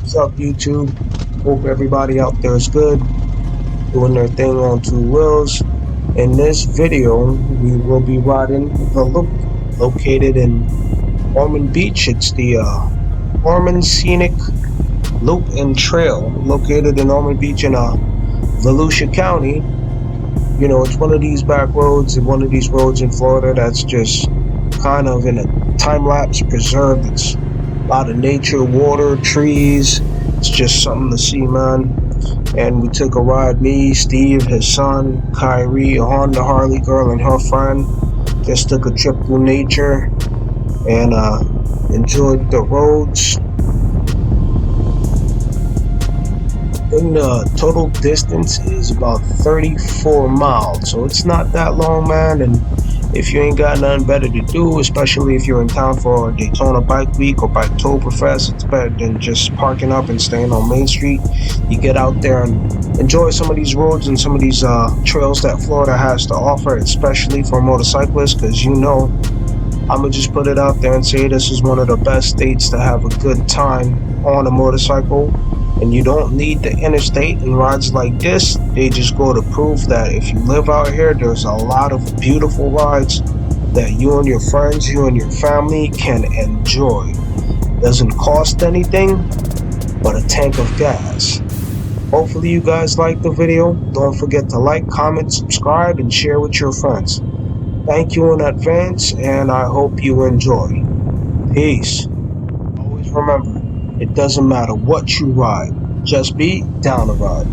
What's up, YouTube? Hope everybody out there is good, doing their thing on two wheels. In this video, we will be riding the loop located in Ormond Beach. It's the Ormond Scenic Loop and Trail located in Ormond Beach in Volusia County. You know, it's one of these back roads and one of these roads in Florida that's just kind of in a time-lapse preserved. It's a lot of nature, water, trees. It's just something to see, man. And we took a ride, me, Steve, his son, Kyrie, a Honda Harley girl, and her friend. Just took a trip through nature and enjoyed the roads. And the total distance is about 34 miles, so it's not that long, man. And if you ain't got nothing better to do, especially if you're in town for Daytona Bike Week or Biketoberfest, it's better than just parking up and staying on Main Street. You get out there and enjoy some of these roads and some of these trails that Florida has to offer, especially for motorcyclists, because you know, I'm gonna just put it out there and say this is one of the best states to have a good time on a motorcycle. And you don't need the interstate, and rides like this, they just go to prove that if you live out here, there's a lot of beautiful rides that you and your friends, you and your family can enjoy. Doesn't cost anything but a tank of gas. Hopefully you guys like the video. Don't forget to like, comment, subscribe, and share with your friends. Thank you in advance, and I hope you enjoy. Peace. Always remember, it doesn't matter what you ride, just be down to ride.